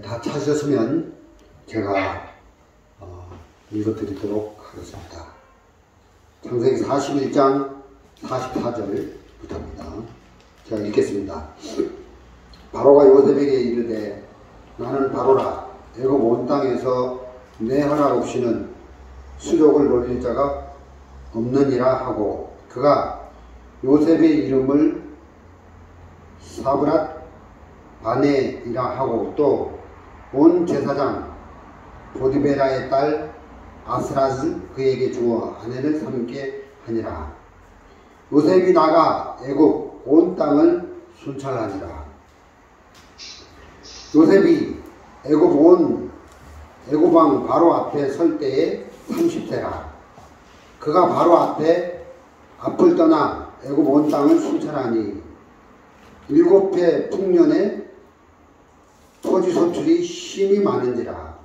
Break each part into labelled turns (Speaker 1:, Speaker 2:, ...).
Speaker 1: 다 찾으셨으면 제가 읽어드리도록 하겠습니다. 창세기 41장 44절부터입니다. 제가 읽겠습니다. 바로가 요셉에게 이르되 나는 바로라 애굽 온 땅에서 내 허락 없이는 수족을 놀릴 자가 없느니라 하고 그가 요셉의 이름을 사브랏 바네이라 하고 또 온 제사장 보디베라의 딸 아스라즈 그에게 주어 아내를 삼게 하니라. 요셉이 나가 애굽 온 땅을 순찰하니라. 요셉이 애굽 왕 바로 앞에 설 때에 30세라. 그가 바로 앞을 떠나 애굽 온 땅을 순찰하니 7해 풍년에 토지 소출이 심히 많은지라.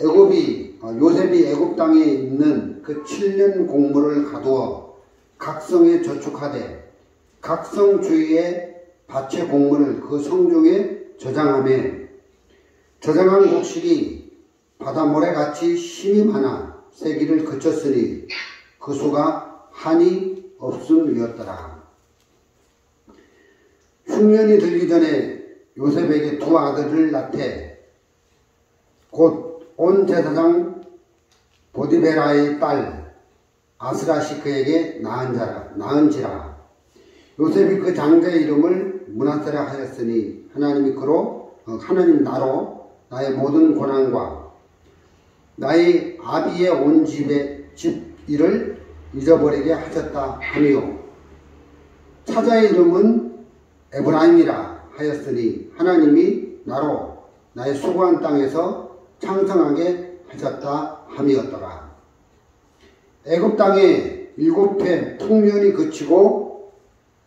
Speaker 1: 요셉이 애굽 땅에 있는 그 7년 곡물을 가두어 각성에 저축하되 각성 주위에 밭의 곡물을 그 성중에 저장하며 저장한 곡식이 바다 모래같이 심히 많아 세기를 그쳤으니 그 수가 한이 없음이었더라. 흉년이 들기 전에 요셉에게 2 아들을 낳되 곧 온 제사장 보디베라의 딸 아스라시 그에게 낳은지라. 요셉이 그 장자의 이름을 므낫세라 하였으니 하나님 나로 나의 모든 고난과 나의 아비의 온 집 일을 잊어버리게 하셨다 하며 차자의 이름은 에브라임이라 하였으니 하나님이 나로 나의 수고한 땅에서 창성하게 하셨다 함이었더라. 애굽 땅에 7해 풍년이 그치고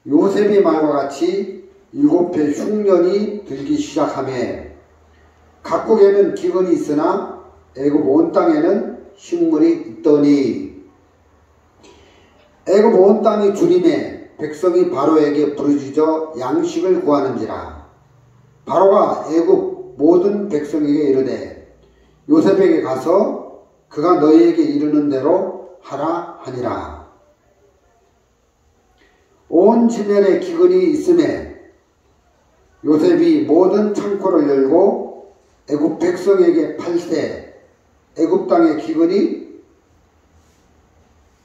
Speaker 1: 요셉의 말과 같이 7해 흉년이 들기 시작하며 각국에는 기근이 있으나 애굽 온 땅에는 식물이 있더니 애굽 온 땅이 주림에 백성이 바로에게 부르짖어 양식을 구하는지라. 바로가 애굽 모든 백성에게 이르되 요셉에게 가서 그가 너희에게 이르는 대로 하라 하니라. 온 지면에 기근이 있음에 요셉이 모든 창고를 열고 애굽 백성에게 팔되 애굽 땅의 기근이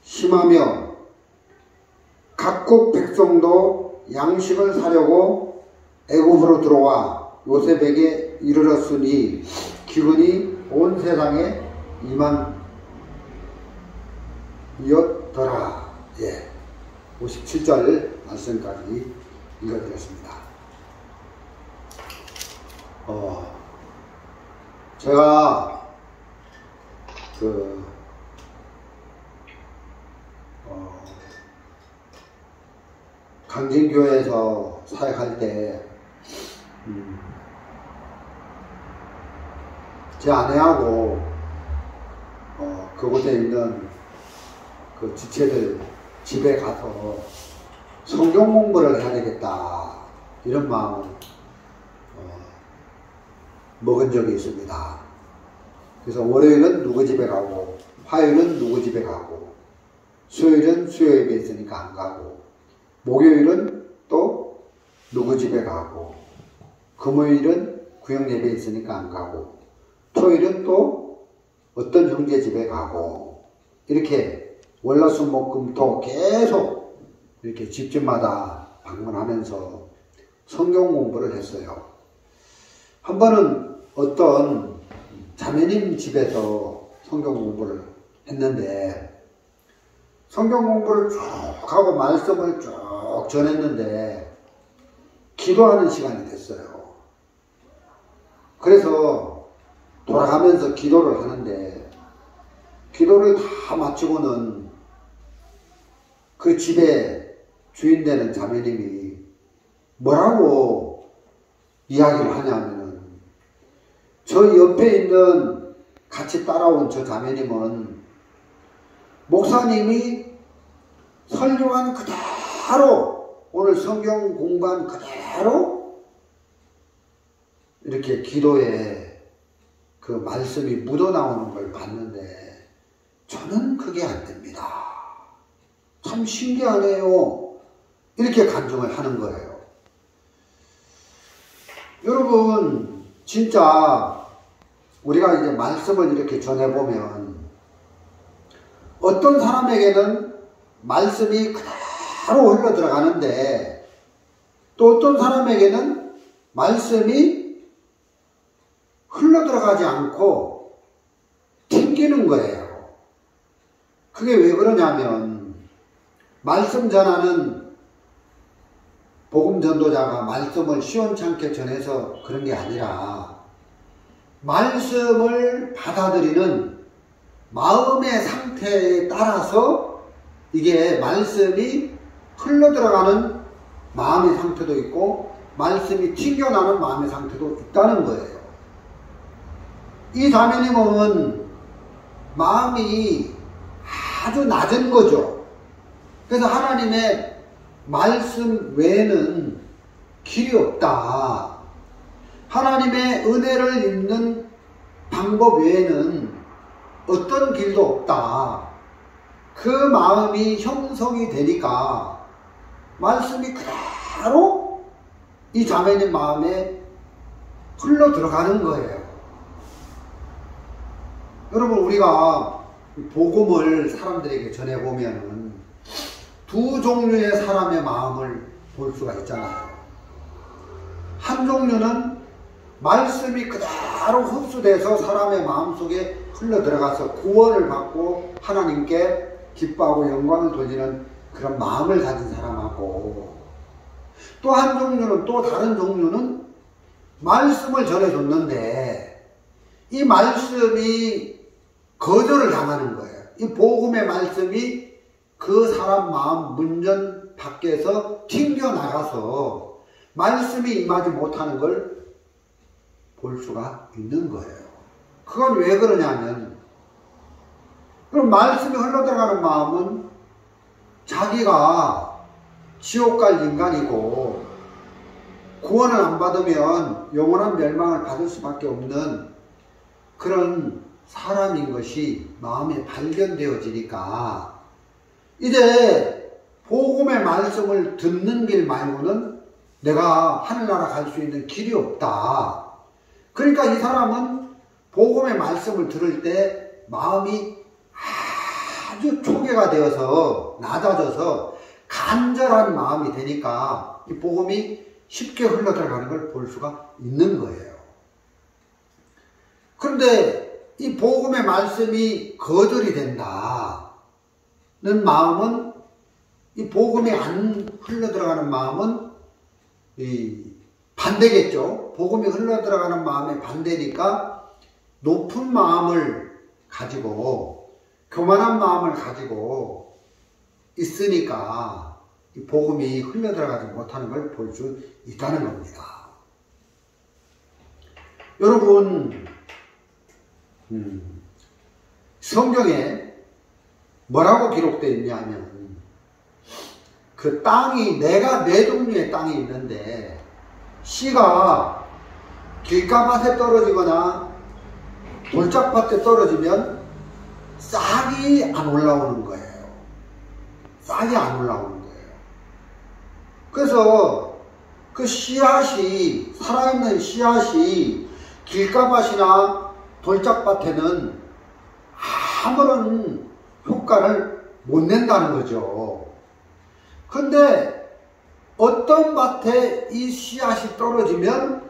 Speaker 1: 심하며 각국 백성도 양식을 사려고 애굽으로 들어와 요셉에게 이르렀으니 기근이 온 세상에 이만이었더라. 57절 말씀까지 읽어드렸습니다. 제가 강진교회에서 사역할 때 제 아내하고 그곳에 있는 그 지체들 집에 가서 성경 공부를 해야 되겠다 이런 마음을 먹은 적이 있습니다. 그래서 월요일은 누구 집에 가고 화요일은 누구 집에 가고 수요일은 수요예배 있으니까 안 가고 목요일은 또 누구 집에 가고 금요일은 구역예배 있으니까 안 가고 토요일은 또 어떤 형제 집에 가고 이렇게 월화수목금토 계속 이렇게 집집마다 방문하면서 성경 공부를 했어요. 한 번은 어떤 자매님 집에서 성경 공부를 했는데 성경 공부를 쭉 하고 말씀을 쭉 전했는데 기도하는 시간이 됐어요. 그래서 돌아가면서 기도를 하는데 기도를 다 마치고는 그 집에 주인 되는 자매님이 뭐라고 이야기를 하냐면은 저 옆에 있는 같이 따라온 저 자매님은 목사님이 설교한 그대로 오늘 성경 공부한 그대로 이렇게 기도에 그 말씀이 묻어나오는 걸 봤는데 저는 그게 안 됩니다. 참 신기하네요. 이렇게 간증을 하는 거예요. 여러분, 진짜 우리가 이제 말씀을 이렇게 전해보면 어떤 사람에게는 말씀이 그대로 흘러 들어가는데 또 어떤 사람에게는 말씀이 흘러 들어가지 않고 튕기는 거예요. 그게 왜 그러냐면 말씀 전하는 복음 전도자가 말씀을 시원찮게 전해서 그런 게 아니라 말씀을 받아들이는 마음의 상태에 따라서 이게 말씀이 흘러 들어가는 마음의 상태도 있고 말씀이 튕겨나는 마음의 상태도 있다는 거예요. 이 자매님은 마음이 아주 낮은 거죠. 그래서 하나님의 말씀 외에는 길이 없다. 하나님의 은혜를 입는 방법 외에는 어떤 길도 없다. 그 마음이 형성이 되니까 말씀이 그대로 이 자매님 마음에 흘러 들어가는 거예요. 여러분, 우리가 복음을 사람들에게 전해보면은 두 종류의 사람의 마음을 볼 수가 있잖아요. 한 종류는 말씀이 그대로 흡수돼서 사람의 마음속에 흘러 들어가서 구원을 받고 하나님께 기뻐하고 영광을 돌리는 그런 마음을 가진 사람하고, 또 한 종류는, 또 다른 종류는 말씀을 전해줬는데 이 말씀이 거절을 당하는 거예요. 이 복음의 말씀이 그 사람 마음 문전 밖에서 튕겨나가서 말씀이 임하지 못하는 걸 볼 수가 있는 거예요. 그건 왜 그러냐면, 그럼 말씀이 흘러들어가는 마음은 자기가 지옥 갈 인간이고 구원을 안 받으면 영원한 멸망을 받을 수밖에 없는 그런 사람인 것이 마음에 발견되어지니까 이제 복음의 말씀을 듣는 길 말고는 내가 하늘나라 갈 수 있는 길이 없다. 그러니까 이 사람은 복음의 말씀을 들을 때 마음이 아주 초계가 되어서 낮아져서 간절한 마음이 되니까 이 복음이 쉽게 흘러들어가는 걸 볼 수가 있는 거예요. 그런데 이 복음의 말씀이 거절이 된다는 마음은, 이 복음이 안 흘러들어가는 마음은 이 반대겠죠. 복음이 흘러들어가는 마음의 반대니까 높은 마음을 가지고 교만한 마음을 가지고 있으니까 이 복음이 흘러들어가지 못하는 걸 볼 수 있다는 겁니다. 여러분, 성경에 뭐라고 기록되어 있냐면, 그 땅이, 내가 네 종류의 땅이 있는데 씨가 길가밭에 떨어지거나 돌짝밭에 떨어지면 싹이 안 올라오는 거예요. 싹이 안 올라오는 거예요. 그래서 그 씨앗이, 살아있는 씨앗이 길가밭이나 돌짝밭에는 아무런 효과를 못 낸다는 거죠. 근데 어떤 밭에 이 씨앗이 떨어지면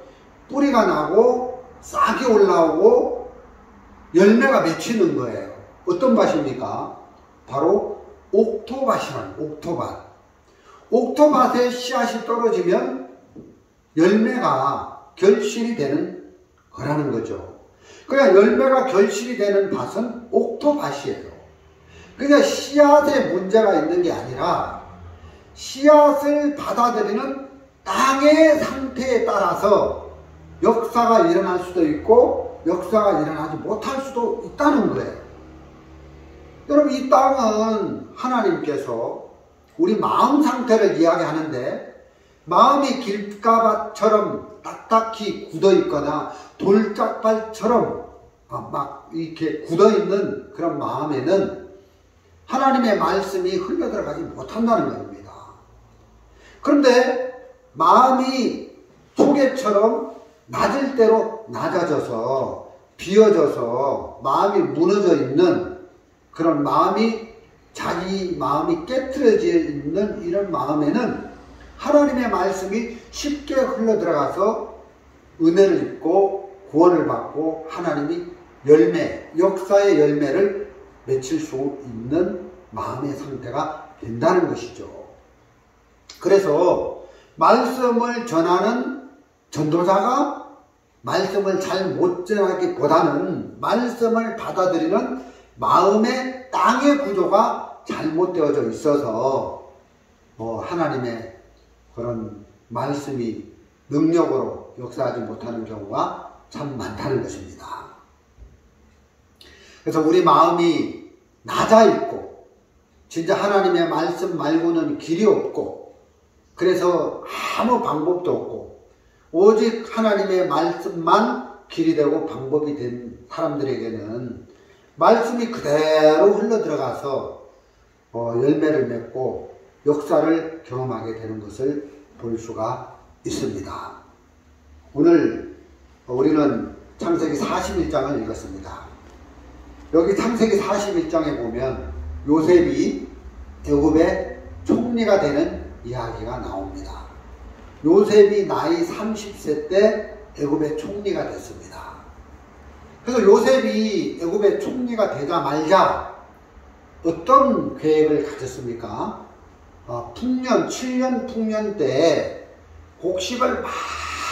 Speaker 1: 뿌리가 나고 싹이 올라오고 열매가 맺히는 거예요. 어떤 밭입니까? 바로 옥토밭이라는, 옥토밭. 옥토밭에 씨앗이 떨어지면 열매가 결실이 되는 거라는 거죠. 그러니까 열매가 결실이 되는 밭은 옥토밭이에요. 그러니까 씨앗에 문제가 있는 게 아니라 씨앗을 받아들이는 땅의 상태에 따라서 역사가 일어날 수도 있고 역사가 일어나지 못할 수도 있다는 거예요. 여러분, 이 땅은 하나님께서 우리 마음 상태를 이야기하는데, 마음이 길가밭처럼 딱딱히 굳어 있거나 돌짝발처럼 막 이렇게 굳어 있는 그런 마음에는 하나님의 말씀이 흘러 들어가지 못한다는 겁니다. 그런데 마음이 조개처럼 낮을 대로 낮아져서 비어져서 마음이 무너져 있는 그런 마음이 자기 마음이 깨트려져 있는 이런 마음에는 하나님의 말씀이 쉽게 흘러 들어가서 은혜를 입고 구원을 받고 하나님이 역사의 열매를 맺힐 수 있는 마음의 상태가 된다는 것이죠. 그래서 말씀을 전하는 전도자가 말씀을 잘 못 전하기보다는 말씀을 받아들이는 마음의 땅의 구조가 잘못되어져 있어서 하나님의 그런 말씀이 능력으로 역사하지 못하는 경우가 참 많다는 것입니다. 그래서 우리 마음이 낮아 있고 진짜 하나님의 말씀 말고는 길이 없고 그래서 아무 방법도 없고 오직 하나님의 말씀만 길이 되고 방법이 된 사람들에게는 말씀이 그대로 흘러 들어가서 열매를 맺고 역사를 경험하게 되는 것을 볼 수가 있습니다. 오늘 우리는 창세기 41장을 읽었습니다. 여기 창세기 41장에 보면 요셉이 애굽의 총리가 되는 이야기가 나옵니다. 요셉이 나이 30세 때 애굽의 총리가 됐습니다. 그래서 요셉이 애굽의 총리가 되자마자 어떤 계획을 가졌습니까? 7년 풍년 때 곡식을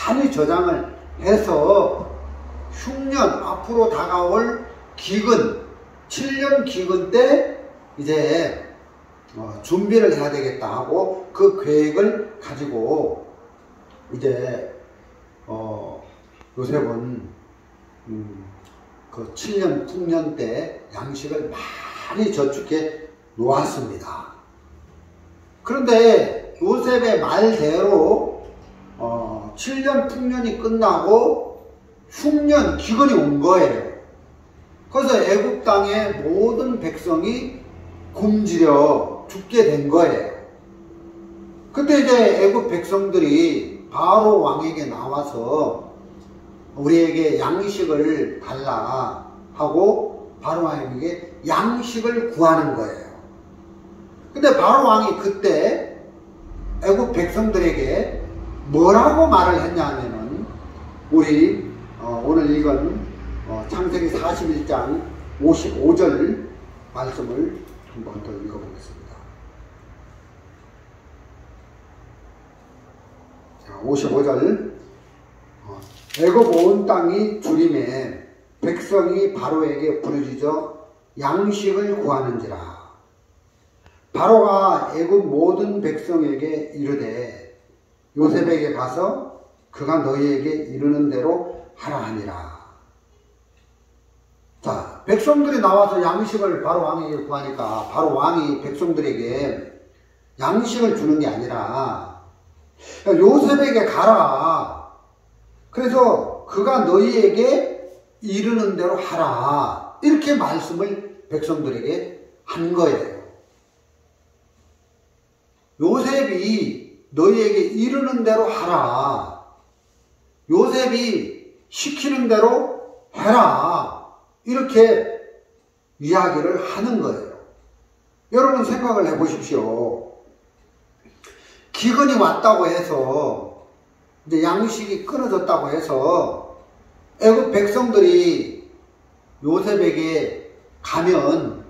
Speaker 1: 많이 저장을 해서 흉년 앞으로 다가올 기근 7년 기근 때 이제 준비를 해야 되겠다 하고 그 계획을 가지고 이제 요셉은 그 7년 풍년 때 양식을 많이 저축해 놓았습니다. 그런데 요셉의 말대로 7년 풍년이 끝나고 흉년 기근이 온 거예요. 그래서 애굽 땅의 모든 백성이 굶주려 죽게 된 거예요. 그때 이제 애굽 백성들이 바로 왕에게 나와서 우리에게 양식을 달라 하고 바로 왕에게 양식을 구하는 거예요. 근데 바로 왕이 그때 애굽 백성들에게 뭐라고 말을 했냐면은 우리 오늘 읽은 창세기 41장 55절 말씀을 한번 더 읽어보겠습니다. 자, 55절 애굽 온 땅이 주림에 백성이 바로에게 부르짖어 양식을 구하는지라. 바로가 애굽 모든 백성에게 이르되 요셉에게 가서 그가 너희에게 이르는 대로 하라 하니라. 자, 백성들이 나와서 양식을 바로 왕에게 구하니까 바로 왕이 백성들에게 양식을 주는 게 아니라 요셉에게 가라. 그래서 그가 너희에게 이르는 대로 하라. 이렇게 말씀을 백성들에게 한 거예요. 요셉이 너희에게 이르는 대로 하라. 요셉이 시키는 대로 해라. 이렇게 이야기를 하는 거예요. 여러분 생각을 해보십시오. 기근이 왔다고 해서 이제 양식이 끊어졌다고 해서 애굽 백성들이 요셉에게 가면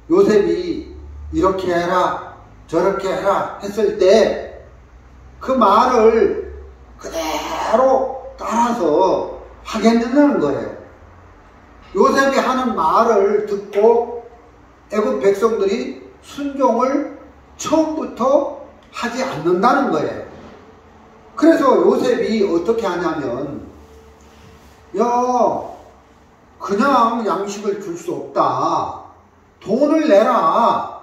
Speaker 1: 요셉이 이렇게 해라 저렇게 해라 했을 때 그 말을 그대로 따라서 하겠느냐는 거예요. 요셉이 하는 말을 듣고 애굽 백성들이 순종을 처음부터 하지 않는다는 거예요. 그래서 요셉이 어떻게 하냐면 그냥 양식을 줄 수 없다. 돈을 내라.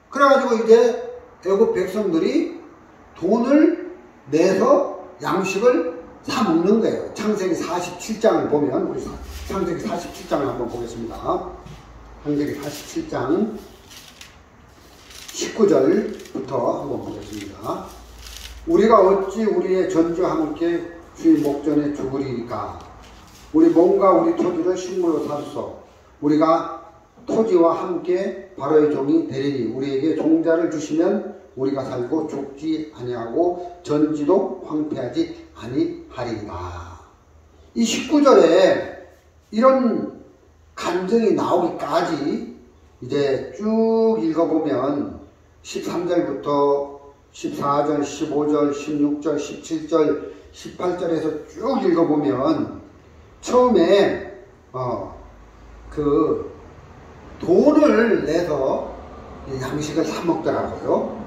Speaker 1: 그래가지고 이제 애굽 백성들이 돈을 내서 양식을 사 먹는 거예요. 창세기 47장을 보면, 우리 창세기 47장을 한번 보겠습니다. 창세기 47장 19절부터 한번 보겠습니다. 우리가 어찌 우리의 전주와 함께 주의 목전에 죽으리까? 우리 몸과 우리 토지를 식물로 사소서. 우리가 토지와 함께 바로의 종이 되리니 우리에게 종자를 주시면 우리가 살고 죽지 아니하고 전지도 황폐하지 아니하리라. 이 19절에 이런 간증이 나오기까지 이제 쭉 읽어보면 13절부터 14절, 15절, 16절, 17절, 18절에서 쭉 읽어보면 처음에 그 돈을 내서 양식을 사 먹더라고요.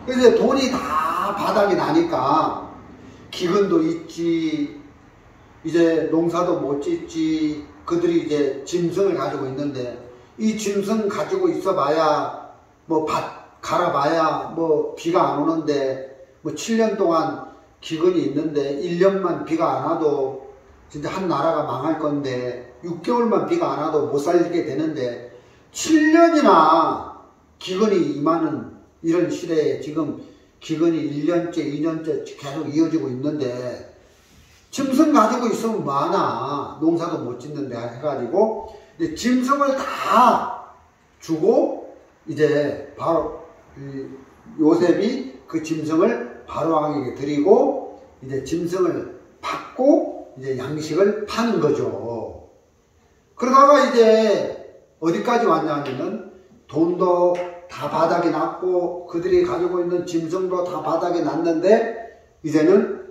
Speaker 1: 그래서 돈이 다 바닥이 나니까 기근도 있지, 이제 농사도 못 짓지. 그들이 이제 짐승을 가지고 있는데 이 짐승 가지고 있어봐야 뭐 밭 갈아봐야 뭐 비가 안 오는데 뭐 7년 동안 기근이 있는데 1년만 비가 안 와도 진짜 한 나라가 망할 건데 6개월만 비가 안 와도 못 살게 되는데 7년이나 기근이 임하는 이런 시대에 지금 기근이 1년째 2년째 계속 이어지고 있는데 짐승 가지고 있으면 많아. 농사도 못 짓는데 해가지고 이제 짐승을 다 주고 이제 바로 요셉이 그 짐승을 바로왕에게 드리고 이제 짐승을 받고 이제 양식을 파는 거죠. 그러다가 이제 어디까지 왔냐면은 돈도 다 바닥이 났고 그들이 가지고 있는 짐승도 다 바닥이 났는데 이제는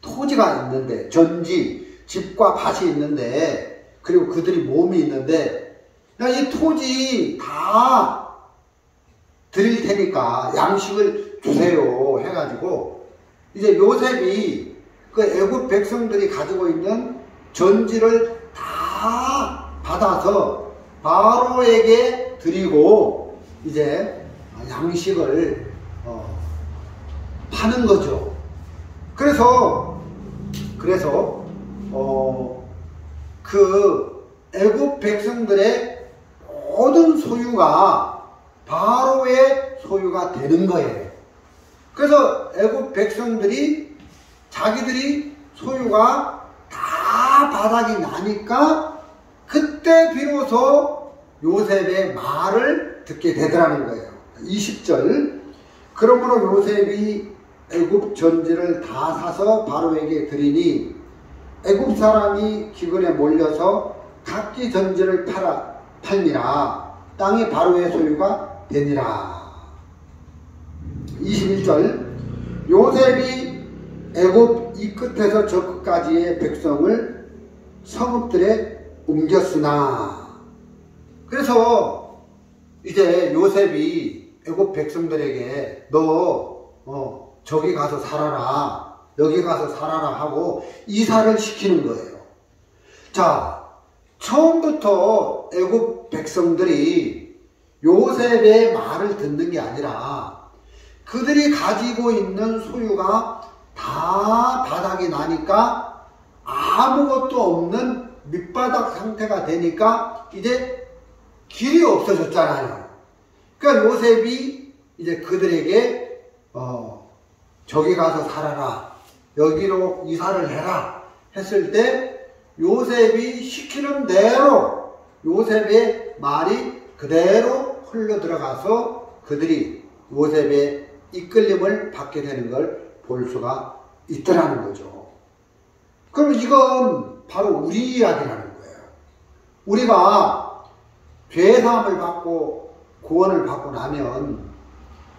Speaker 1: 토지가 있는데 전지, 집과 밭이 있는데 그리고 그들이 몸이 있는데 이 토지 다 드릴 테니까 양식을 주세요 해가지고 이제 요셉이 그 애굽 백성들이 가지고 있는 전지를 다 받아서 바로에게 드리고 이제 양식을 파는 거죠. 그래서 그 애굽 백성들의 모든 소유가 바로의 소유가 되는 거예요. 그래서 애굽 백성들이 자기들이 소유가 다 바닥이 나니까 그때 비로소 요셉의 말을 듣게 되더라는 거예요. 20절 그러므로 요셉이 애굽 전지를 다 사서 바로에게 드리니 애굽 사람이 기근에 몰려서 각기 전지를 팔니라. 땅이 바로의 소유가 되니라. 21절 요셉이 애굽 이 끝에서 저 끝까지의 백성을 성읍들에 옮겼으나. 그래서 이제 요셉이 애굽 백성들에게 너 저기 가서 살아라 여기 가서 살아라 하고 이사를 시키는 거예요. 자, 처음부터 애굽 백성들이 요셉의 말을 듣는 게 아니라 그들이 가지고 있는 소유가 다 바닥이 나니까 아무것도 없는 밑바닥 상태가 되니까 이제 길이 없어졌잖아요. 그러니까 요셉이 이제 그들에게 저기 가서 살아라 여기로 이사를 해라 했을 때 요셉이 시키는 대로 요셉의 말이 그대로 흘러 들어가서 그들이 요셉의 이끌림을 받게 되는 걸 볼 수가 있더라는 거죠. 그럼 이건 바로 우리 이야기라는 거예요. 우리가 죄사함을 받고 구원을 받고 나면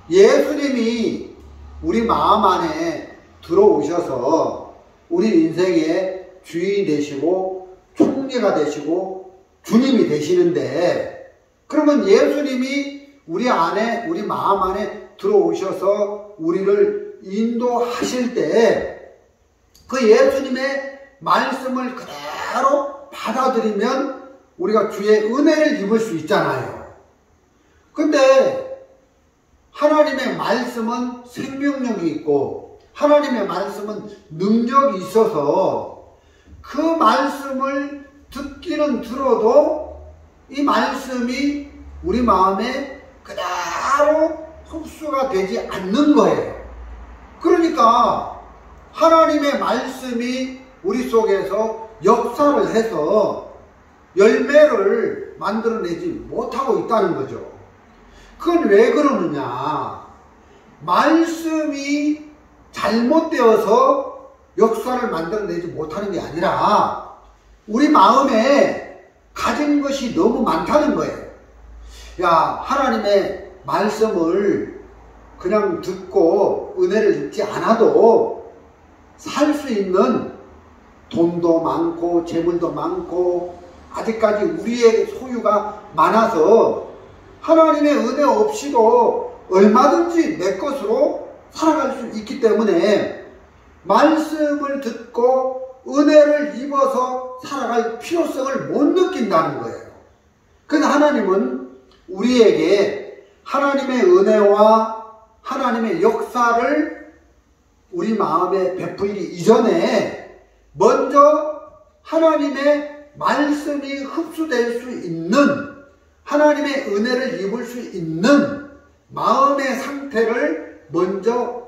Speaker 1: 예수님이 우리 마음 안에 들어오셔서 우리 인생의 주인이 되시고 총리가 되시고 주님이 되시는데 그러면 예수님이 우리 안에 우리 마음 안에 들어오셔서 우리를 인도하실 때 그 예수님의 말씀을 그대로 받아들이면 우리가 주의 은혜를 입을 수 있잖아요. 근데 하나님의 말씀은 생명력이 있고 하나님의 말씀은 능력이 있어서 그 말씀을 듣기는 들어도 이 말씀이 우리 마음에 그대로 흡수가 되지 않는 거예요. 그러니까 하나님의 말씀이 우리 속에서 역사를 해서 열매를 만들어내지 못하고 있다는 거죠. 그건 왜 그러느냐? 말씀이 잘못되어서 역사를 만들어내지 못하는 게 아니라 우리 마음에 가진 것이 너무 많다는 거예요. 야, 하나님의 말씀을 그냥 듣고 은혜를 입지 않아도 살 수 있는 돈도 많고 재물도 많고 아직까지 우리의 소유가 많아서 하나님의 은혜 없이도 얼마든지 내 것으로 살아갈 수 있기 때문에 말씀을 듣고 은혜를 입어서 살아갈 필요성을 못 느낀다는 거예요. 그래서 하나님은 우리에게 하나님의 은혜와 하나님의 역사를 우리 마음에 베풀기 이전에 먼저 하나님의 말씀이 흡수될 수 있는, 하나님의 은혜를 입을 수 있는 마음의 상태를 먼저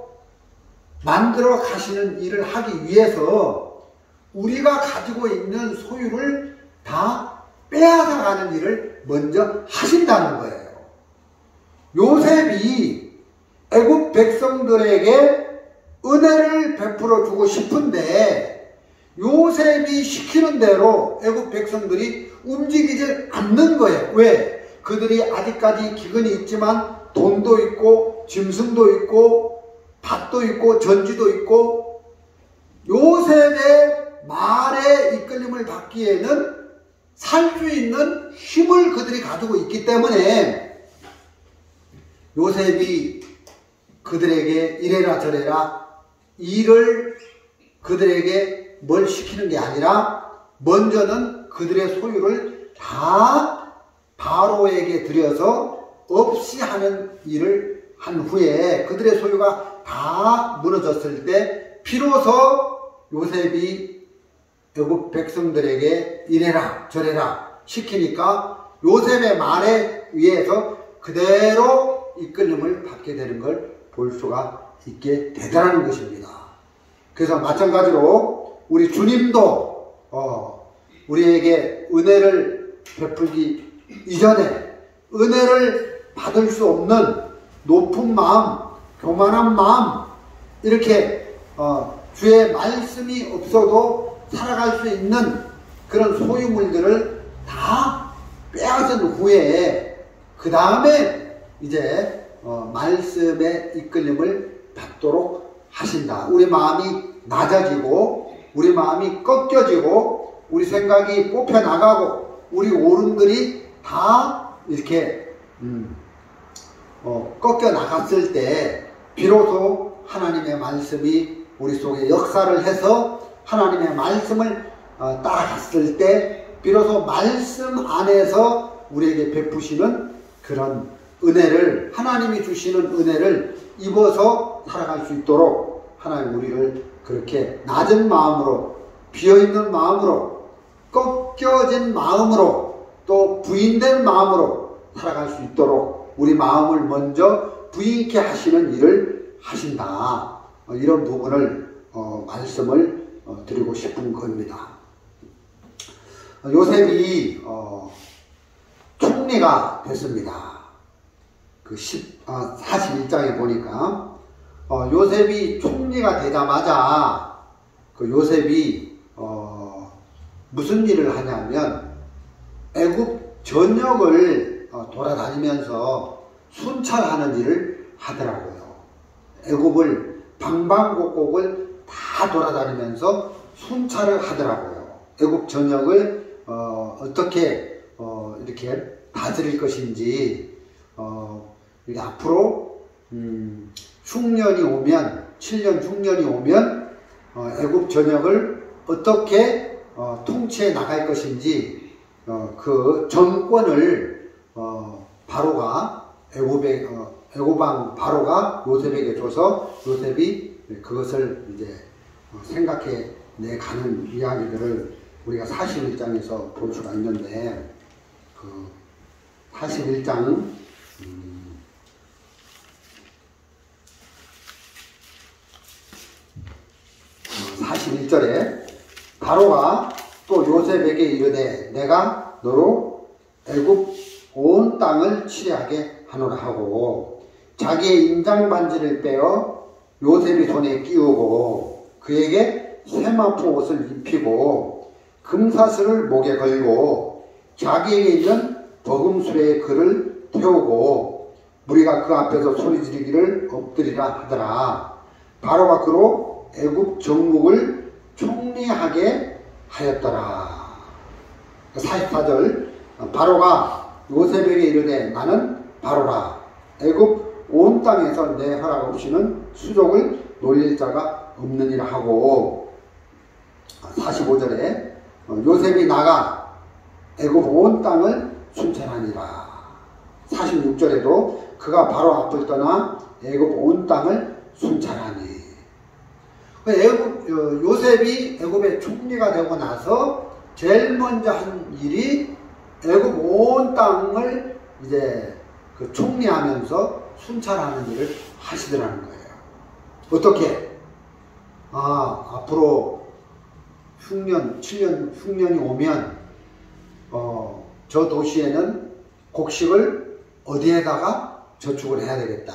Speaker 1: 만들어 가시는 일을 하기 위해서 우리가 가지고 있는 소유를 다 빼앗아가는 일을 먼저 하신다는 거예요. 요셉이 애굽 백성들에게 은혜를 베풀어 주고 싶은데 요셉이 시키는 대로 애굽 백성들이 움직이지 않는 거예요. 왜? 그들이 아직까지 기근이 있지만 돈도 있고 짐승도 있고 밭도 있고 전지도 있고 요셉의 말에 이끌림을 받기에는 살 수 있는 힘을 그들이 가지고 있기 때문에 요셉이 그들에게 이래라 저래라 일을 그들에게 뭘 시키는 게 아니라 먼저는 그들의 소유를 다 바로에게 들여서 없이 하는 일을 한 후에 그들의 소유가 다 무너졌을 때 비로소 요셉이 애굽 백성들에게 이래라 저래라 시키니까 요셉의 말에 의해서 그대로 이끌림을 받게 되는 걸 볼 수가 있게 되더라는 것입니다. 그래서 마찬가지로 우리 주님도 우리에게 은혜를 베풀기 이전에 은혜를 받을 수 없는 높은 마음, 교만한 마음, 이렇게 주의 말씀이 없어도 살아갈 수 있는 그런 소유물들을 다 빼앗은 후에 그 다음에 이제 말씀의 이끌림을 받도록 하신다. 우리 마음이 낮아지고 우리 마음이 꺾여지고 우리 생각이 뽑혀나가고 우리 오름들이 다 이렇게 꺾여 나갔을 때 비로소 하나님의 말씀이 우리 속에 역사를 해서 하나님의 말씀을 따라갔을 때 비로소 말씀 안에서 우리에게 베푸시는 그런 은혜를, 하나님이 주시는 은혜를 입어서 살아갈 수 있도록 하나님 우리를 그렇게 낮은 마음으로, 비어있는 마음으로, 꺾여진 마음으로, 또 부인된 마음으로 살아갈 수 있도록 우리 마음을 먼저 부인케 하시는 일을 하신다. 이런 부분을 말씀을 드리고 싶은 겁니다. 요셉이 총리가 됐습니다. 그 41장에 보니까 요셉이 총리가 되자마자 그 요셉이 무슨 일을 하냐면 애굽 전역을 돌아다니면서 순찰하는 일을 하더라고요. 애굽을 방방곡곡을 다 돌아다니면서 순찰을 하더라고요. 애굽 전역을 어떻게 이렇게 다스릴 것인지 이게 앞으로 흉년이 오면 7년 흉년이 오면 애굽 전역을 어떻게 통치해 나갈 것인지 그 정권을 바로가 애굽왕 바로가 요셉에게 줘서 요셉이 그것을 이제 생각해 내 가는 이야기들을 우리가 41장에서 볼 수가 있는데, 그 41장 41절에 바로가 또 요셉에게 이르되 내가 너로 애굽 온 땅을 치리하게 하노라 하고, 자기의 인장 반지를 빼어 요셉이 손에 끼우고 그에게 세마포 옷을 입히고 금사슬을 목에 걸고 자기에게 있는 버금수레의 그를 태우고 무리가 그 앞에서 소리 지르기를 엎드리라 하더라. 바로가 그로 애굽 정국을 총리하게 하였더라. 44절 바로가 요셉에게 이르되 나는 바로라. 애굽 온 땅에서 내 허락 없이는 수족을 놀릴 자가 없느니라 하고, 45절에 요셉이 나가 애굽 온 땅을 순찰하니라. 46절에도 그가 바로 앞을 떠나 애굽 온 땅을 순찰하니. 요셉이 애굽의 총리가 되고 나서 제일 먼저 한 일이 애굽 온 땅을 이제 그 총리하면서 순찰하는 일을 하시더라는 거예요. 어떻게? 앞으로 흉년, 7년 흉년이 오면 저 도시에는 곡식을 어디에다가 저축을 해야 되겠다.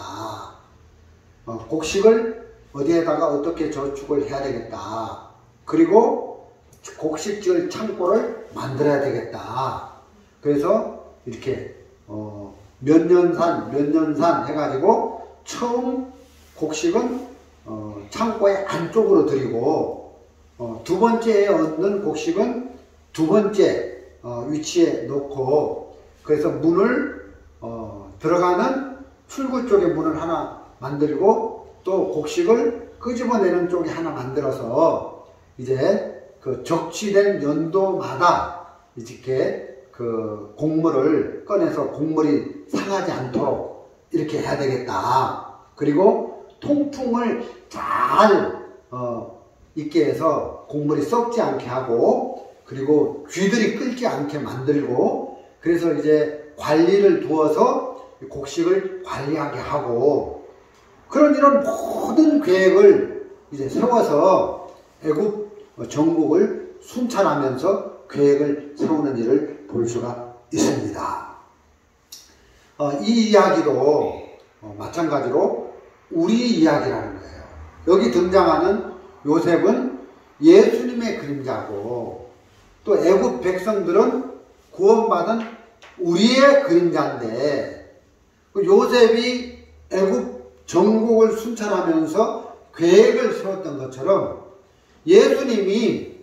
Speaker 1: 곡식을 어디에다가 어떻게 저축을 해야 되겠다. 그리고 곡식 지을 창고를 만들어야 되겠다. 그래서 이렇게 몇 년산 해가지고 처음 곡식은 창고의 안쪽으로 들이고 두 번째에 얻는 곡식은 두 번째 위치에 놓고, 그래서 문을 들어가는 출구 쪽에 문을 하나 만들고 또 곡식을 끄집어내는 쪽에 하나 만들어서 이제 그 적치된 연도마다 이렇게 그 곡물을 꺼내서 곡물이 상하지 않도록 이렇게 해야 되겠다. 그리고 통풍을 잘 있게 해서 곡물이 썩지 않게 하고, 그리고 쥐들이 끓지 않게 만들고, 그래서 이제 관리를 두어서 곡식을 관리하게 하고, 그런 이런 모든 계획을 이제 세워서 애굽 정국을 순찰하면서 계획을 세우는 일을 볼 수가 있습니다. 이 이야기도 마찬가지로 우리 이야기라는 거예요. 여기 등장하는 요셉은 예수님의 그림자고, 또 애굽 백성들은 구원받은 우리의 그림자인데, 요셉이 애굽 정국을 순찰하면서 계획을 세웠던 것처럼 예수님이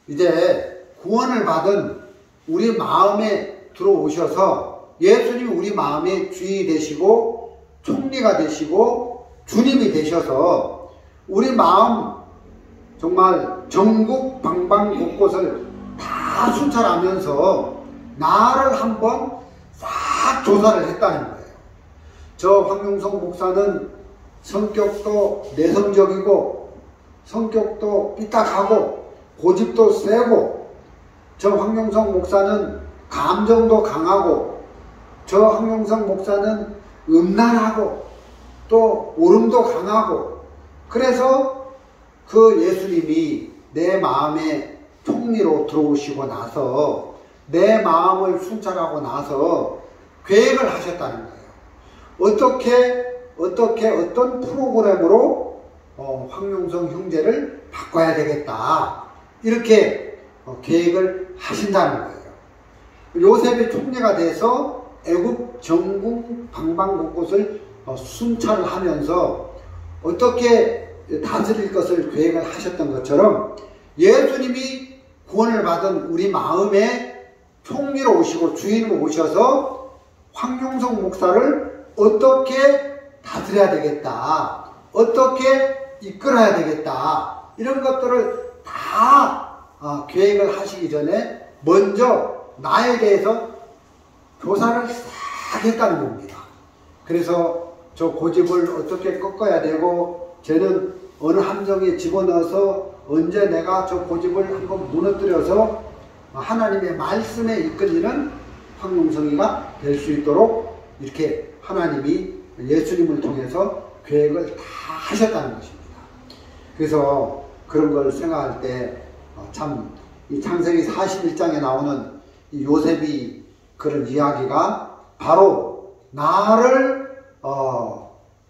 Speaker 1: 이제 구원을 받은 우리 마음에 들어오셔서 예수님이 우리 마음의 주인이 되시고 총리가 되시고 주님이 되셔서 우리 마음 정말 전국 방방 곳곳을 다 순찰하면서 나를 한번 싹 조사를 했다는 거예요. 저 황용성 목사는 성격도 내성적이고 성격도 삐딱하고 고집도 세고, 저 황용성 목사는 감정도 강하고, 저 황용성 목사는 음란하고 또 오름도 강하고, 그래서 그 예수님이 내 마음에 총리로 들어오시고 나서 내 마음을 순찰하고 나서 계획을 하셨다는 거예요. 어떤 프로그램으로 황용성 형제를 바꿔야 되겠다, 이렇게 계획을 하신다는 거예요. 요셉이 총리가 돼서 애굽 전국 방방곳곳을 순찰을 하면서 어떻게 다스릴 것을 계획을 하셨던 것처럼 예수님이 구원을 받은 우리 마음에 총리로 오시고 주인으로 오셔서 황용성 목사를 어떻게 다스려야 되겠다, 어떻게 이끌어야 되겠다, 이런 것들을 다 계획을 하시기 전에 먼저 나에 대해서 조사를 싹 했다는 겁니다. 그래서 저 고집을 어떻게 꺾어야 되고, 쟤는 어느 함정에 집어넣어서 언제 내가 저 고집을 한번 무너뜨려서 하나님의 말씀에 이끌리는 황룡성이가 될 수 있도록 이렇게 하나님이 예수님을 통해서 계획을 다 하셨다는 것입니다. 그래서 그런 걸 생각할 때 참 이 창세기 41장에 나오는 이 요셉이 그런 이야기가 바로 나를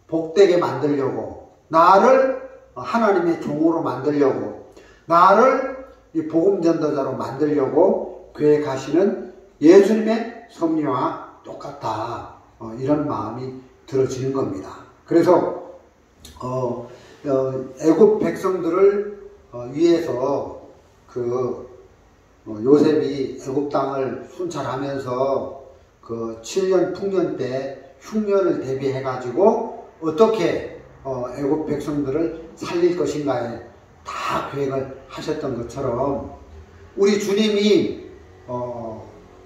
Speaker 1: 복되게 만들려고, 나를 하나님의 종으로 만들려고, 나를 이 복음 전도자로 만들려고 계획하시는 예수님의 섭리와 똑같다. 이런 마음이 들어지는 겁니다. 그래서 애굽 백성들을 위해서 요셉이 애굽 땅을 순찰하면서 그 7년 풍년 때 흉년을 대비해 가지고 어떻게 애굽 백성들을 살릴 것인가에 다 계획을 하셨던 것처럼 우리 주님이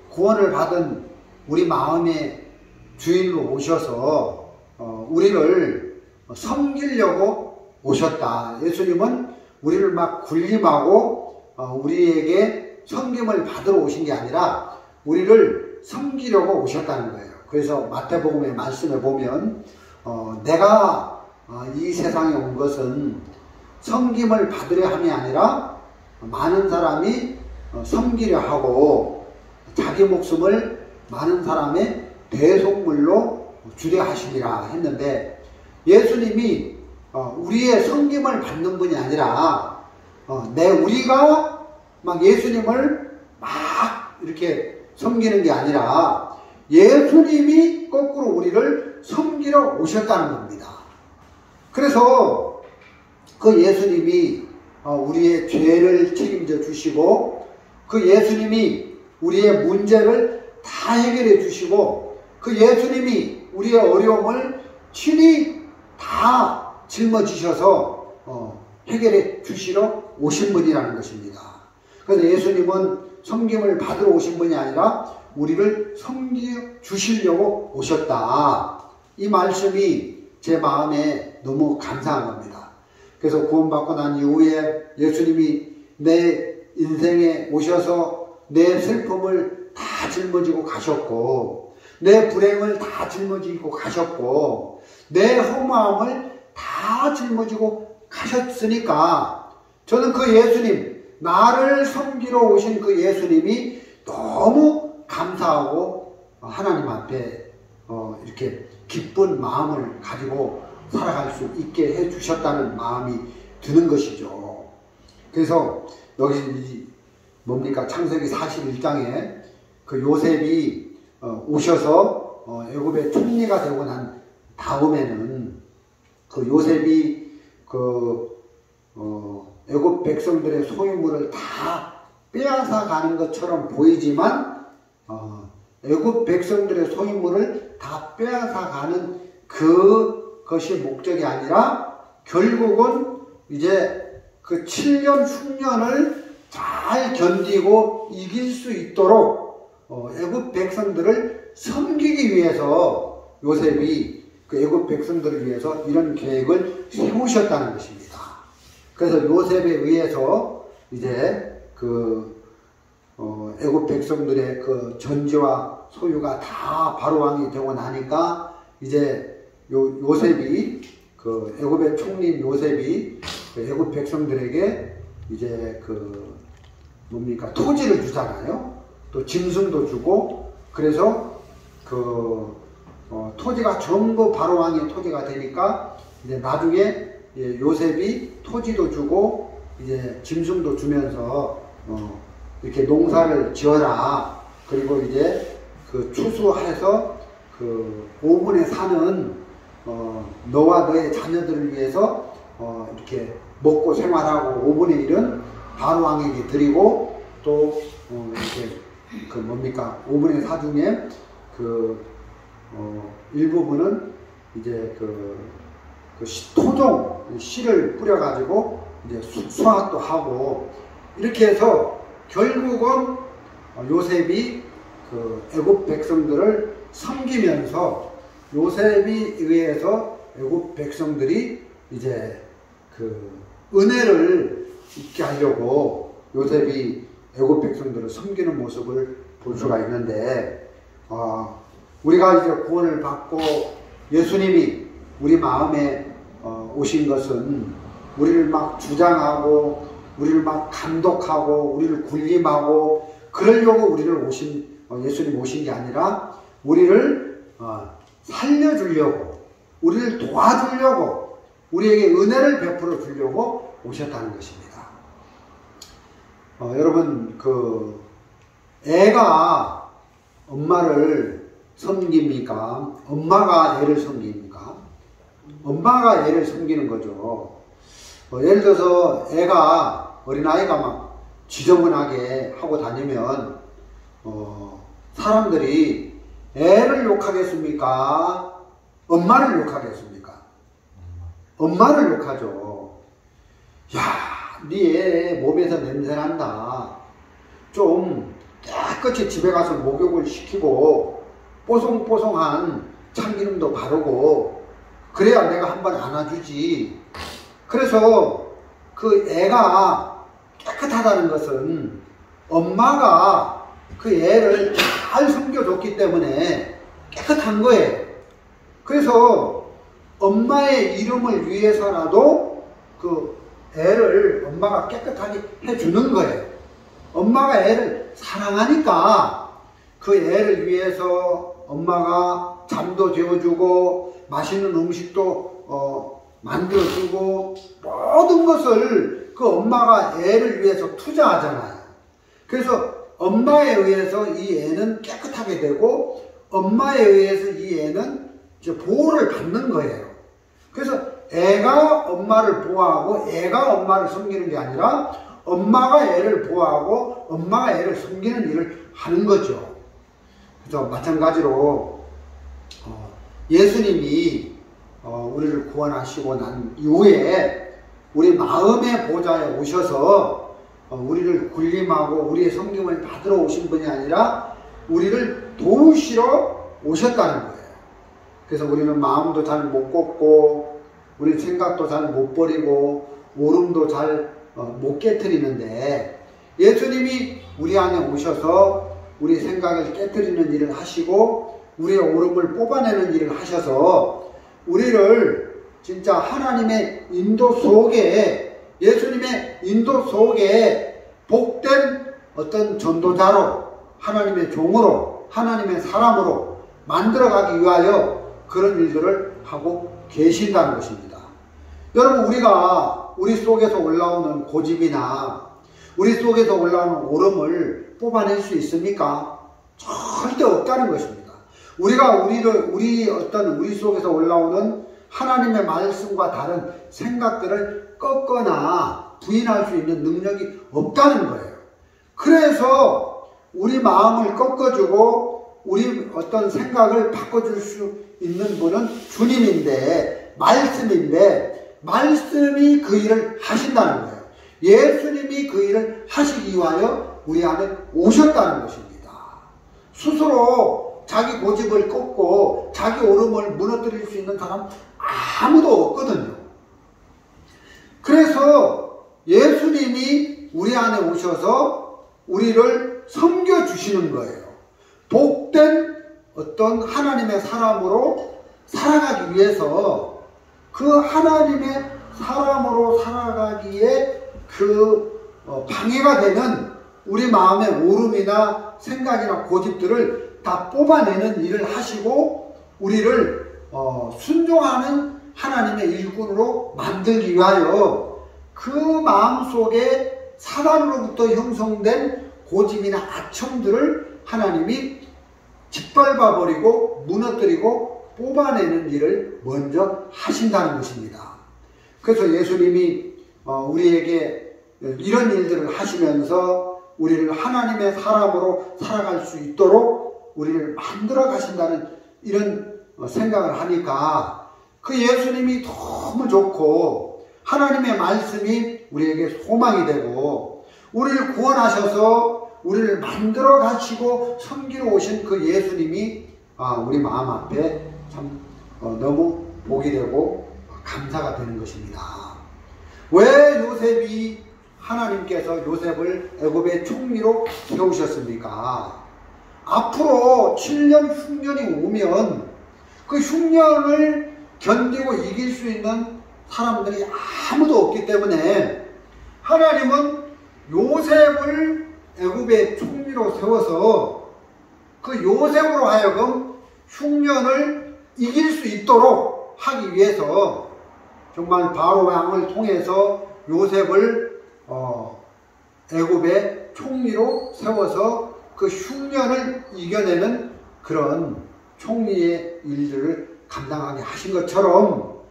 Speaker 1: 구원을 받은 우리 마음의 주인으로 오셔서 우리를 섬기려고 오셨다. 예수님은 우리를 막 군림하고 우리에게 섬김을 받으러 오신 게 아니라 우리를 섬기려고 오셨다는 거예요. 그래서 마태복음의 말씀에 보면 내가 이 세상에 온 것은 섬김을 받으려 함이 아니라 많은 사람이 섬기려 하고 자기 목숨을 많은 사람의 대속물로 주려 하시리라 했는데, 예수님이 우리의 섬김을 받는 분이 아니라 우리가 막 예수님을 막 이렇게 섬기는 게 아니라 예수님이 거꾸로 우리를 섬기러 오셨다는 겁니다. 그래서 그 예수님이 우리의 죄를 책임져 주시고, 그 예수님이 우리의 문제를 다 해결해 주시고, 그 예수님이 우리의 어려움을 친히 다 짊어지셔서 해결해 주시러 오신 분이라는 것입니다. 그래서 예수님은 섬김을 받으러 오신 분이 아니라 우리를 섬겨 주시려고 오셨다. 이 말씀이 제 마음에 너무 감사한 겁니다. 그래서 구원받고 난 이후에 예수님이 내 인생에 오셔서 내 슬픔을 다 짊어지고 가셨고, 내 불행을 다 짊어지고 가셨고, 내 허무함을 다 짊어지고 가셨으니까 저는 그 예수님, 나를 섬기러 오신 그 예수님이 너무 감사하고 하나님 앞에 이렇게 기쁜 마음을 가지고 살아갈 수 있게 해주셨다는 마음이 드는 것이죠. 그래서 여기 뭡니까? 창세기 41장에 그 요셉이 오셔서 애굽의 총리가 되고 난 다음에는 그 요셉이 애굽 백성들의 소유물을 다 빼앗아 가는 것처럼 보이지만 애굽 백성들의 소유물을 다 빼앗아 가는 그것이 목적이 아니라 결국은 이제 그 7년 흉년을 잘 견디고 이길 수 있도록 애굽 백성들을 섬기기 위해서 요셉이 그 애굽 백성들을 위해서 이런 계획을 세우셨다는 것입니다. 그래서 요셉에 의해서 이제 애굽 백성들의 그 전지와 소유가 다 바로 왕이 되고 나니까 이제 요셉이 그 애굽의 총리인 요셉이 그 애굽 백성들에게 이제 뭡니까? 토지를 주잖아요. 또 짐승도 주고, 그래서 토지가 전부 바로 왕의 토지가 되니까 이제 나중에 요셉이 토지도 주고 이제 짐승도 주면서 이렇게 농사를 지어라. 그리고 이제 추수해서 5분에 사는 너와 너의 자녀들을 위해서 이렇게 먹고 생활하고 5분의 1은 바로 왕에게 드리고, 또 이렇게 뭡니까? 5분의 4 중에 일부분은 이제 토종 씨를 뿌려가지고 이제 수확도 하고, 이렇게 해서 결국은 요셉이 애굽 백성들을 섬기면서 요셉에 의해서 애굽 백성들이 이제 그 은혜를 있게 하려고 요셉이 애굽 백성들을 섬기는 모습을 볼 수가 있는데, 우리가 이제 구원을 받고 예수님이 우리 마음에 오신 것은 우리를 막 주장하고 우리를 막 감독하고 우리를 군림하고 그러려고 우리를 예수님 오신 게 아니라 우리를 살려주려고, 우리를 도와주려고, 우리에게 은혜를 베풀어 주려고 오셨다는 것입니다. 여러분, 애가 엄마를 섬깁니까? 엄마가 애를 섬깁니까? 엄마가 애를 섬기는 거죠. 예를 들어서 애가, 어린아이가 막 지저분하게 하고 다니면 사람들이 애를 욕하겠습니까? 엄마를 욕하겠습니까? 엄마를 욕하죠. 야, 네 애 몸에서 냄새난다. 좀 깨끗이 집에 가서 목욕을 시키고 뽀송뽀송한 참기름도 바르고 그래야 내가 한번 안아주지. 그래서 그 애가 깨끗하다는 것은 엄마가 그 애를 잘 섬겨줬기 때문에 깨끗한 거예요. 그래서 엄마의 이름을 위해서라도 그 애를 엄마가 깨끗하게 해주는 거예요. 엄마가 애를 사랑하니까 그 애를 위해서 엄마가 잠도 재워주고 맛있는 음식도 만들어주고 모든 것을 그 엄마가 애를 위해서 투자하잖아요. 그래서 엄마에 의해서 이 애는 깨끗하게 되고 엄마에 의해서 이 애는 이제 보호를 받는 거예요. 그래서 애가 엄마를 보호하고 애가 엄마를 섬기는 게 아니라 엄마가 애를 보호하고 엄마가 애를 섬기는 일을 하는 거죠. 그래서 마찬가지로 예수님이 우리를 구원하시고 난 이후에 우리 마음의 보좌에 오셔서 우리를 군림하고 우리의 섬김을 받으러 오신 분이 아니라 우리를 도우시러 오셨다는 거예요. 그래서 우리는 마음도 잘 못 걷고 우리 생각도 잘 못 버리고 오름도 잘 못 깨트리는데 예수님이 우리 안에 오셔서 우리 생각을 깨트리는 일을 하시고 우리의 오름을 뽑아내는 일을 하셔서 우리를 진짜 하나님의 인도 속에, 예수님의 인도 속에 복된 어떤 전도자로, 하나님의 종으로, 하나님의 사람으로 만들어가기 위하여 그런 일들을 하고 계신다는 것입니다. 여러분, 우리가 우리 속에서 올라오는 고집이나 우리 속에서 올라오는 오름을 뽑아낼 수 있습니까? 절대 없다는 것입니다. 우리가 우리 속에서 올라오는 하나님의 말씀과 다른 생각들을 꺾거나 부인할 수 있는 능력이 없다는 거예요. 그래서 우리 마음을 꺾어주고 우리 어떤 생각을 바꿔줄 수 있는 분은 주님인데, 말씀이 그 일을 하신다는 거예요. 예수님이 그 일을 하시기 위하여 우리 안에 오셨다는 것입니다. 스스로 자기 고집을 꺾고 자기 오름을 무너뜨릴 수 있는 사람 아무도 없거든요. 그래서 예수님이 우리 안에 오셔서 우리를 섬겨주시는 거예요. 복된 어떤 하나님의 사람으로 살아가기 위해서 그 하나님의 사람으로 살아가기에 방해가 되는 우리 마음의 오름이나 생각이나 고집들을 다 뽑아내는 일을 하시고 우리를 순종하는 하나님의 일꾼으로 만들기 위하여 그 마음속에 사단으로부터 형성된 고집이나 악청들을 하나님이 짓밟아버리고 무너뜨리고 뽑아내는 일을 먼저 하신다는 것입니다. 그래서 예수님이 우리에게 이런 일들을 하시면서 우리를 하나님의 사람으로 살아갈 수 있도록 우리를 만들어 가신다는 이런 생각을 하니까 그 예수님이 너무 좋고 하나님의 말씀이 우리에게 소망이 되고 우리를 구원하셔서 우리를 만들어 가시고 섬기러 오신 그 예수님이 우리 마음 앞에 참 너무 복이 되고 감사가 되는 것입니다. 왜 요셉이 하나님께서 요셉을 애굽의 총리로 세우셨습니까? 앞으로 7년 흉년이 오면 그 흉년을 견디고 이길 수 있는 사람들이 아무도 없기 때문에 하나님은 요셉을 애굽의 총리로 세워서 그 요셉으로 하여금 흉년을 이길 수 있도록 하기 위해서 정말 바로 왕을 통해서 요셉을 애굽의 총리로 세워서 그 흉년을 이겨내는 그런 총리의 일들을 감당하게 하신 것처럼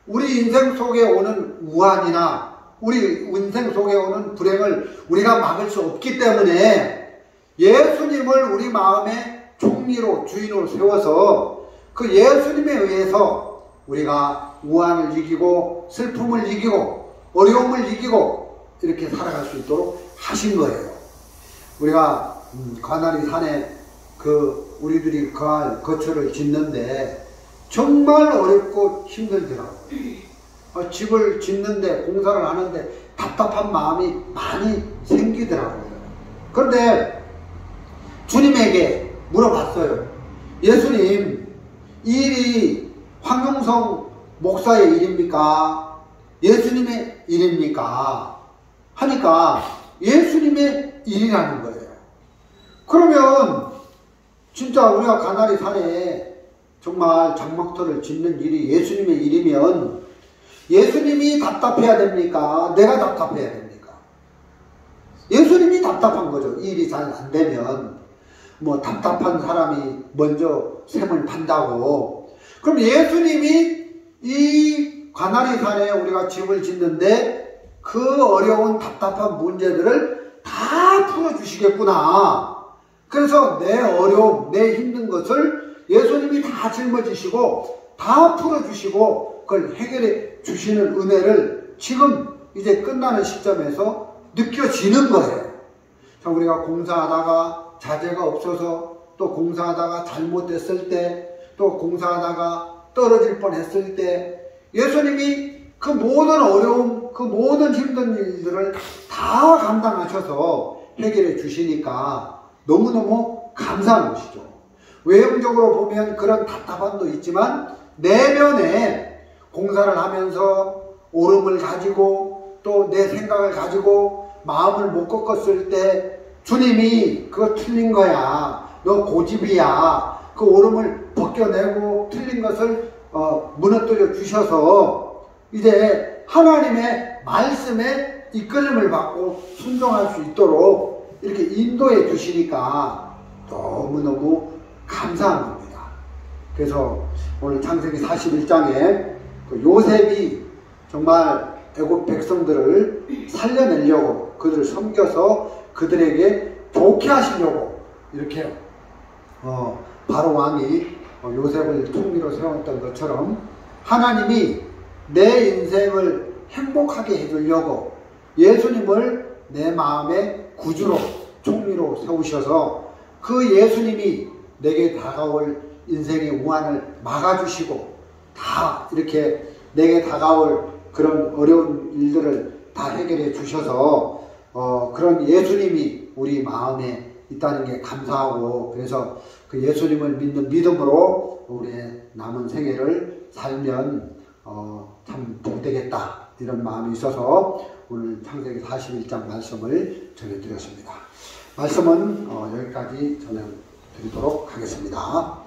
Speaker 1: 우리 인생 속에 오는 우환이나 우리 인생 속에 오는 불행을 우리가 막을 수 없기 때문에 예수님을 우리 마음의 총리로 주인으로 세워서 그 예수님에 의해서 우리가 우환을 이기고 슬픔을 이기고 어려움을 이기고 이렇게 살아갈 수 있도록 하신 거예요. 우리가 가나리 산에 우리들이 거할 거처를 짓는데 정말 어렵고 힘들더라고요. 집을 짓는데 공사를 하는데 답답한 마음이 많이 생기더라고요. 그런데 주님에게 물어봤어요. 예수님, 이 일이 황용성 목사의 일입니까? 예수님의 일입니까? 하니까 예수님의 일이라는 거예요. 그러면 진짜 우리가 가나리 산에 정말 장막터를 짓는 일이 예수님의 일이면 예수님이 답답해야 됩니까? 내가 답답해야 됩니까? 예수님이 답답한 거죠. 이 일이 잘 안 되면 뭐 답답한 사람이 먼저 셈을 판다고. 그럼 예수님이 이 가나리 산에 우리가 집을 짓는데 그 어려운 답답한 문제들을 다 풀어주시겠구나. 그래서 내 어려움, 내 힘든 것을 예수님이 다 짊어지시고 다 풀어주시고 그걸 해결해 주시는 은혜를 지금 이제 끝나는 시점에서 느껴지는 거예요. 자, 우리가 공사하다가 자재가 없어서 또 공사하다가 잘못됐을 때 또 공사하다가 떨어질 뻔했을 때 예수님이 그 모든 어려움, 그 모든 힘든 일들을 다 감당하셔서 해결해 주시니까 너무너무 감사한 것이죠. 외형적으로 보면 그런 답답함도 있지만 내면에 공사를 하면서 오름을 가지고 또 내 생각을 가지고 마음을 못 꺾었을 때 주님이 그거 틀린 거야. 너 고집이야. 그 오름을 벗겨내고 틀린 것을 무너뜨려 주셔서 이제 하나님의 말씀에 이끌림을 받고 순종할 수 있도록 이렇게 인도해 주시니까 너무너무 감사한 겁니다. 그래서 오늘 창세기 41장에 그 요셉이 정말 애굽 백성들을 살려내려고 그들을 섬겨서 그들에게 좋게 하시려고 이렇게 바로 왕이 요셉을 총리로 세웠던 것처럼 하나님이 내 인생을 행복하게 해주려고 예수님을 내 마음의 구주로 총리로 세우셔서 그 예수님이 내게 다가올 인생의 우환을 막아주시고 다 이렇게 내게 다가올 그런 어려운 일들을 다 해결해 주셔서 그런 예수님이 우리 마음에 있다는 게 감사하고 그래서 그 예수님을 믿는 믿음으로 우리의 남은 생애를 살면 참 복되겠다 이런 마음이 있어서 오늘 창세기 41장 말씀을 전해드렸습니다. 말씀은 여기까지 전해드리도록 하겠습니다.